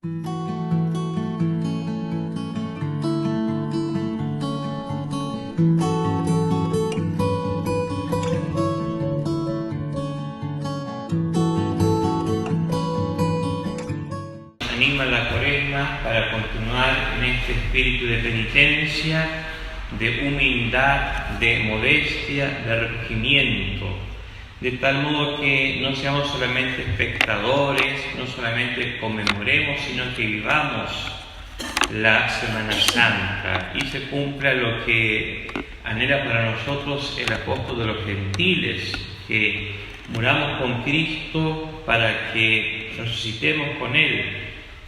Anima la Cuaresma para continuar en este espíritu de penitencia, de humildad, de modestia, de recogimiento, de tal modo que no seamos solamente espectadores, no solamente conmemoremos, sino que vivamos la Semana Santa y se cumpla lo que anhela para nosotros el apóstol de los gentiles, que muramos con Cristo para que resucitemos con Él,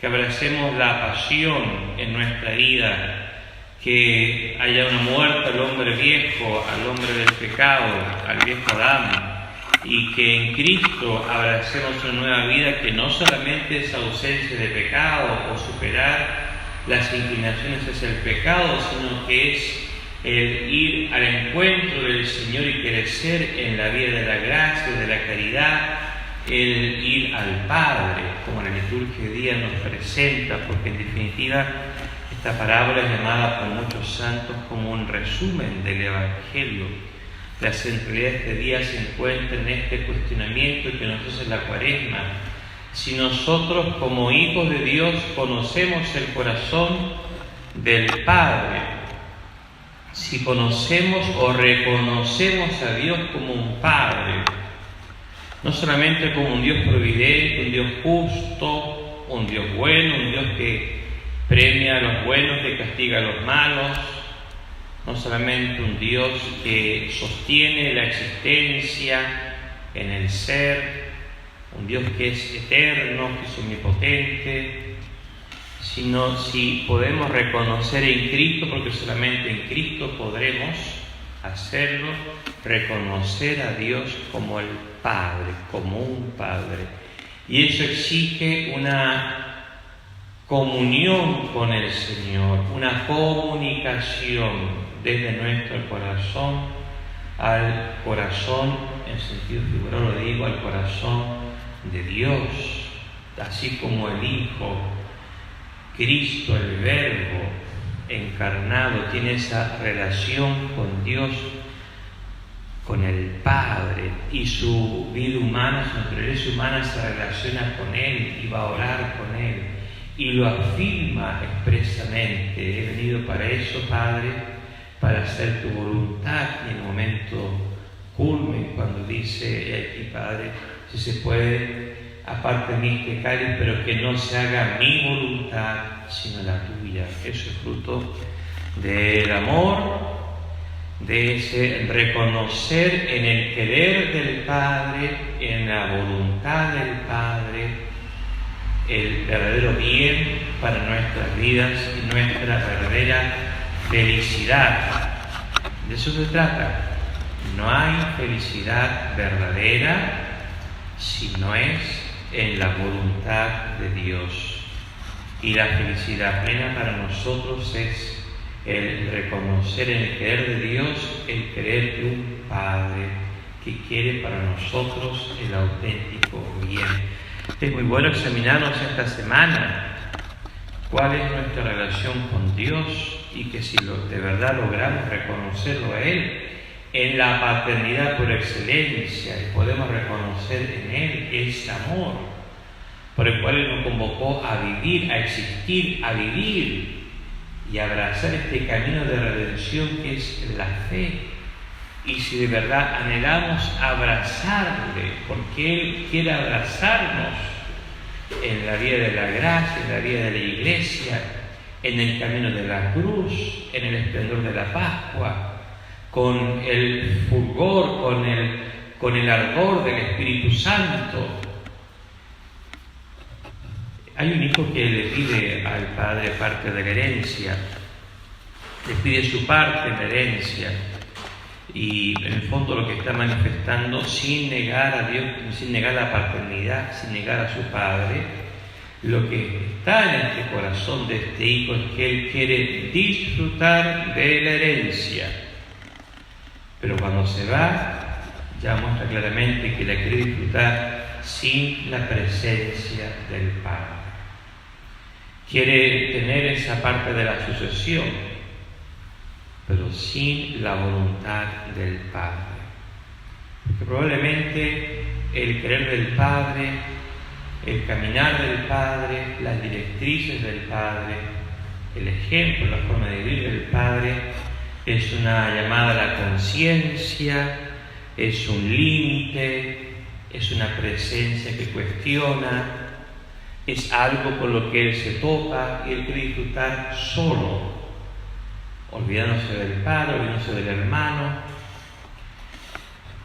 que abracemos la pasión en nuestra vida, que haya una muerte al hombre viejo, al hombre del pecado, al viejo Adán, y que en Cristo abracemos una nueva vida que no solamente es ausencia de pecado o superar las inclinaciones hacia el pecado, sino que es el ir al encuentro del Señor y crecer en la vida de la gracia, de la caridad, el ir al Padre, como la liturgia de día nos presenta, porque en definitiva esta parábola es llamada por muchos santos como un resumen del Evangelio. La centralidad de este día se encuentra en este cuestionamiento que nos hace la Cuaresma. Si nosotros como hijos de Dios conocemos el corazón del Padre, si conocemos o reconocemos a Dios como un Padre, no solamente como un Dios providente, un Dios justo, un Dios bueno, un Dios que premia a los buenos, que castiga a los malos, no solamente un Dios que sostiene la existencia en el ser, un Dios que es eterno, que es omnipotente, sino si podemos reconocer en Cristo, porque solamente en Cristo podremos hacerlo, reconocer a Dios como el Padre, como un Padre. Y eso exige una comunión con el Señor, una comunicación desde nuestro corazón al corazón, en sentido figurado lo digo, al corazón de Dios, así como el Hijo, Cristo, el Verbo encarnado, tiene esa relación con Dios, con el Padre, y su vida humana, su naturaleza humana se relaciona con Él y va a orar con Él y lo afirma expresamente: he venido para eso, Padre, para hacer tu voluntad. Y en el momento culmen, cuando dice aquí, Padre, si se puede, aparte de mí este cáliz, pero que no se haga mi voluntad sino la tuya. Eso es fruto del amor, de ese reconocer en el querer del Padre, en la voluntad del Padre, el verdadero bien para nuestras vidas y nuestra verdadera felicidad. De eso se trata. No hay felicidad verdadera si no es en la voluntad de Dios. Y la felicidad plena para nosotros es el reconocer en el querer de Dios el querer de un Padre que quiere para nosotros el auténtico bien. Es muy bueno examinarnos esta semana cuál es nuestra relación con Dios, y que si de verdad logramos reconocerlo a Él en la paternidad por excelencia, y podemos reconocer en Él ese amor por el cual Él nos convocó a vivir, a existir, a vivir y a abrazar este camino de redención que es la fe. Y si de verdad anhelamos abrazarle, porque Él quiere abrazarnos en la vida de la gracia, en la vida de la Iglesia, en el camino de la cruz, en el esplendor de la Pascua, con el fulgor, con el ardor del Espíritu Santo. Hay un hijo que le pide al padre parte de la herencia, le pide su parte en la herencia, y en el fondo lo que está manifestando, sin negar a Dios, sin negar la paternidad, sin negar a su padre, lo que está en este corazón de este hijo es que él quiere disfrutar de la herencia, pero cuando se va ya muestra claramente que la quiere disfrutar sin la presencia del Padre. quiere tener esa parte de la sucesión, pero sin la voluntad del Padre. Porque probablemente el querer del Padre, el caminar del Padre, las directrices del Padre, el ejemplo, la forma de vivir del Padre, es una llamada a la conciencia, es un límite, es una presencia que cuestiona, es algo con lo que Él se topa y Él quiere disfrutar solo, olvidándose del Padre, olvidándose del hermano.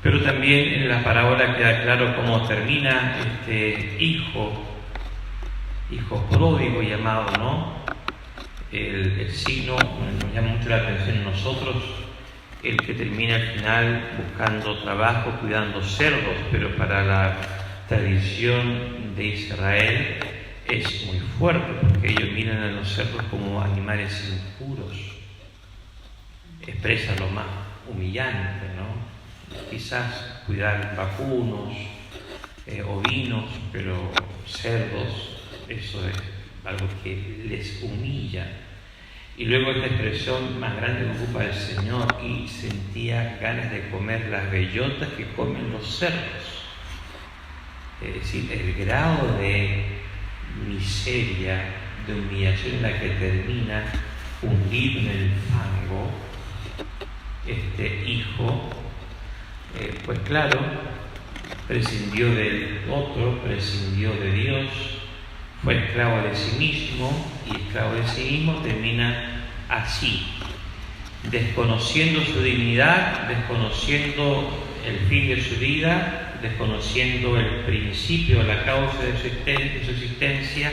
Pero también en la parábola queda claro cómo termina este hijo pródigo llamado, ¿no? El signo nos llama mucho la atención en nosotros, el que termina al final buscando trabajo, cuidando cerdos, pero para la tradición de Israel es muy fuerte, porque ellos miran a los cerdos como animales impuros. Expresa lo más humillante, ¿no? Quizás cuidar vacunos, ovinos, pero cerdos, eso es algo que les humilla. Y luego esta expresión más grande que ocupa el Señor, y sentía ganas de comer las bellotas que comen los cerdos. Es decir, el grado de miseria, de humillación en la que termina hundido en el fango este hijo, pues claro, prescindió del otro, prescindió de Dios, fue esclavo de sí mismo, y esclavo de sí mismo termina así, desconociendo su dignidad, desconociendo el fin de su vida, desconociendo el principio, la causa de su existencia,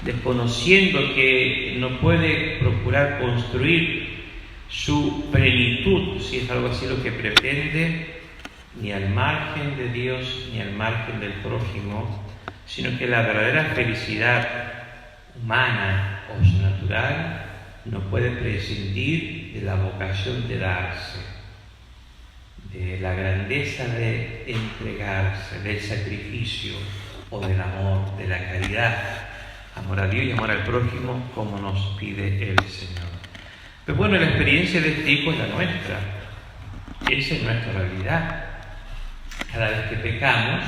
desconociendo que no puede procurar construir su plenitud, si es algo así lo que pretende, ni al margen de Dios ni al margen del prójimo, sino que la verdadera felicidad humana o sobrenatural no puede prescindir de la vocación de darse, de la grandeza de entregarse, del sacrificio o del amor, de la caridad, amor a Dios y amor al prójimo, como nos pide el Señor. Pero bueno, la experiencia de este hijo es la nuestra, esa es nuestra realidad. Cada vez que pecamos,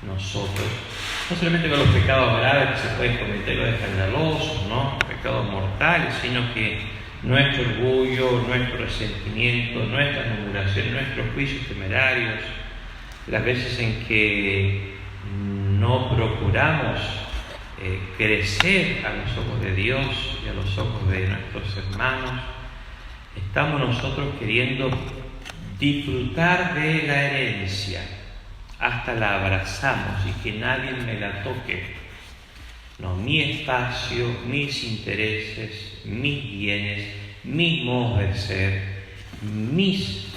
nosotros, no solamente con los pecados graves que se pueden cometer, los escandalosos, ¿no? Pecados mortales, sino que nuestro orgullo, nuestro resentimiento, nuestra murmuración, nuestros juicios temerarios, las veces en que no procuramos crecer a los ojos de Dios y a los ojos de nuestros hermanos, estamos nosotros queriendo disfrutar de la herencia, hasta la abrazamos y que nadie me la toque. No, mi espacio, mis intereses, mis bienes, mis modos de ser, mis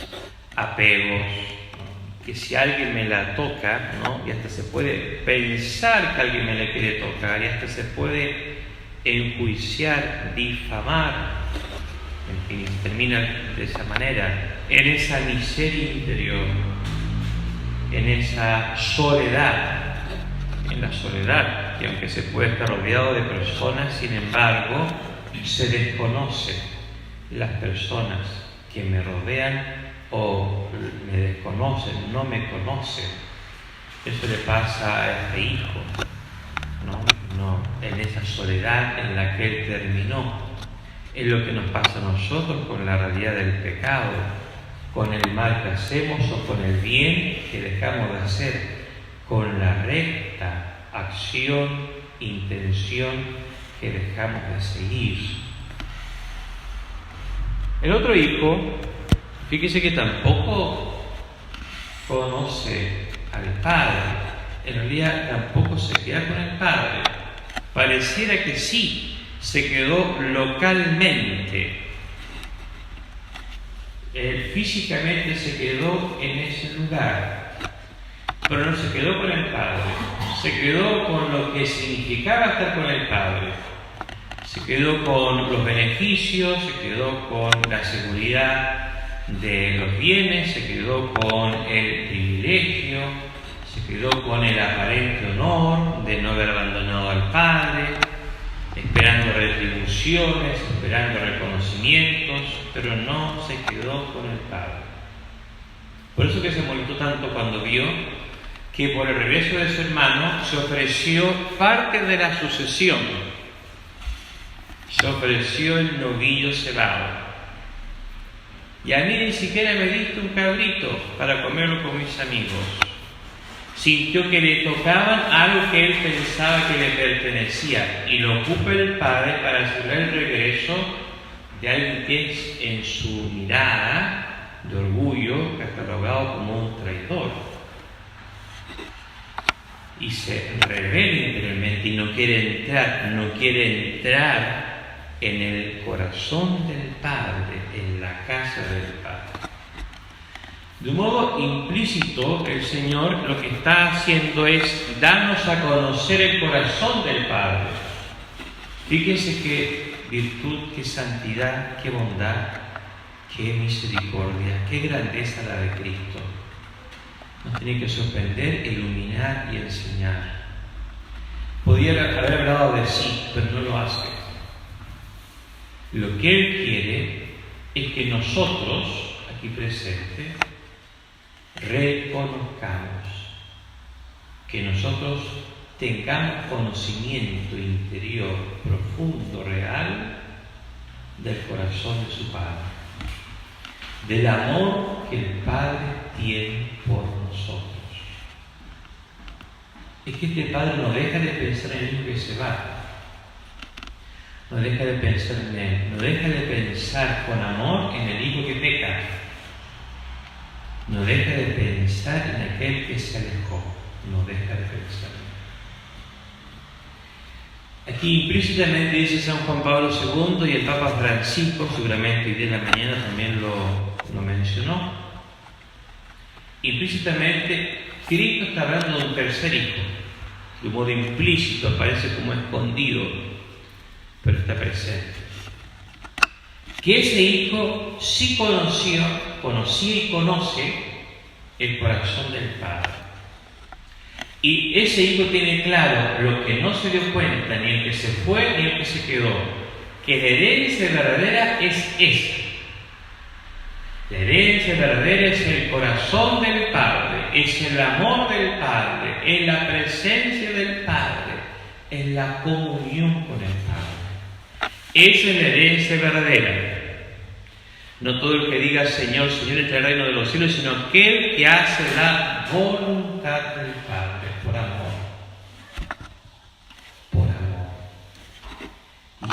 apegos, ¿no? Que si alguien me la toca, ¿no? Y hasta se puede pensar que alguien me la quiere tocar, y hasta se puede enjuiciar, difamar, en fin, termina de esa manera, en esa miseria interior, en esa soledad, en la soledad, que aunque se puede estar rodeado de personas, sin embargo, se desconocen las personas que me rodean o me desconocen, no me conocen. Eso le pasa a este hijo, ¿no? En esa soledad en la que él terminó. Es lo que nos pasa a nosotros con la realidad del pecado, con el mal que hacemos o con el bien que dejamos de hacer, con la recta acción, intención que dejamos de seguir. El otro hijo, fíjese que tampoco conoce al padre, en realidad tampoco se queda con el padre. Pareciera que sí, se quedó localmente. Él físicamente se quedó en ese lugar, pero no se quedó con el Padre, se quedó con lo que significaba estar con el Padre, se quedó con los beneficios, se quedó con la seguridad de los bienes, se quedó con el privilegio, se quedó con el aparente honor de no haber abandonado al Padre, esperando atribuciones, esperando reconocimientos, pero no se quedó con el Padre. Por eso que se molestó tanto cuando vio que por el regreso de su hermano se ofreció parte de la sucesión. Se ofreció el novillo cebado. Y a mí ni siquiera me diste un cabrito para comerlo con mis amigos. Sintió que le tocaban algo que él pensaba que le pertenecía y lo ocupa el Padre para asegurar el regreso de alguien que es en su mirada de orgullo catalogado como un traidor. Y se revela interiormente y no quiere entrar en el corazón del Padre, en la casa del Padre. De un modo implícito, el Señor lo que está haciendo es darnos a conocer el corazón del Padre. Fíjense qué virtud, qué santidad, qué bondad, qué misericordia, qué grandeza la de Cristo. Nos tiene que sorprender, iluminar y enseñar. Podía haber hablado de sí, pero no lo hace. Lo que Él quiere es que nosotros, aquí presentes, reconozcamos, que nosotros tengamos conocimiento interior profundo, real, del corazón de su Padre, del amor que el Padre tiene por nosotros. Es que este Padre no deja de pensar en el hijo que se va, no deja de pensar en él, no deja de pensar con amor en el hijo que peca, no deja de pensar en aquel que se alejó, no deja de pensar en él. Aquí implícitamente dice San Juan Pablo II y el Papa Francisco, seguramente hoy día en la mañana también lo mencionó. Implícitamente, Cristo está hablando de un tercer hijo. De un modo implícito, aparece como escondido, pero está presente. Que ese hijo sí conocía y conoce el corazón del Padre. Y ese hijo tiene claro lo que no se dio cuenta, ni el que se fue ni el que se quedó, que la herencia verdadera es esa. La herencia verdadera es el corazón del Padre, es el amor del Padre, es la presencia del Padre, es la comunión con el Padre. Esa es la herencia verdadera. No todo el que diga Señor, Señor entra al reino de los cielos, sino aquel que hace la voluntad del Padre, por amor. Por amor.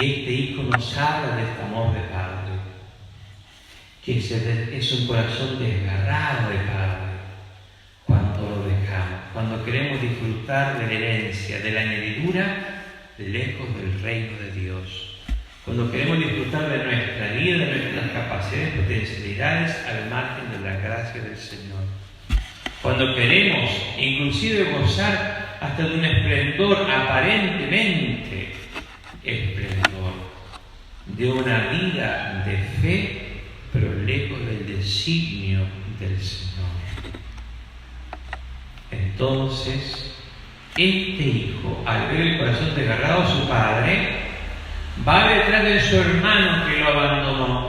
Y este Hijo nos habla de este amor de Padre, que es un corazón desgarrado de Padre cuando lo dejamos, cuando queremos disfrutar de la herencia, de la añadidura, lejos del reino de Dios. Cuando queremos disfrutar de nuestra vida, de nuestras capacidades, potencialidades al margen de la gracia del Señor. Cuando queremos inclusive gozar hasta de un esplendor aparentemente esplendor, de una vida de fe, pero lejos del designio del Señor. Entonces, este hijo, al ver el corazón desgarrado de su padre, va detrás de su hermano que lo abandonó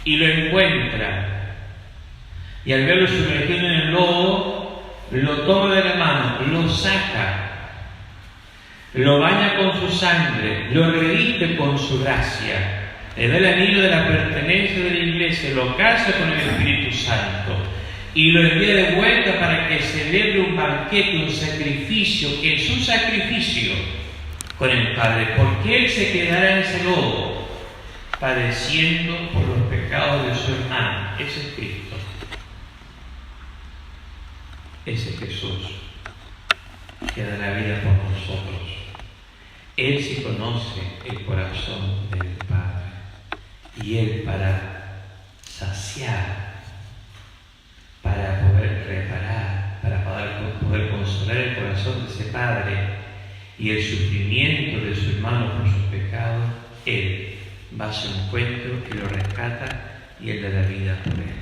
y lo encuentra, y al verlo sumergido en el lodo, lo toma de la mano, lo saca, lo baña con su sangre, lo reviste con su gracia, le da el anillo de la pertenencia de la iglesia, lo casa con el Espíritu Santo y lo envía de vuelta para que celebre un banquete, un sacrificio, que es un sacrificio con el Padre, porque Él se quedará en ese lodo, padeciendo por los pecados de su hermano. Ese es Cristo. Ese es Jesús, que da la vida por nosotros. Él sí conoce el corazón del Padre. Y Él, para saciar, para poder reparar, para poder consolar el corazón de ese Padre y el sufrimiento de su hermano por sus pecados, Él va a su encuentro y lo rescata, y Él da la vida por él.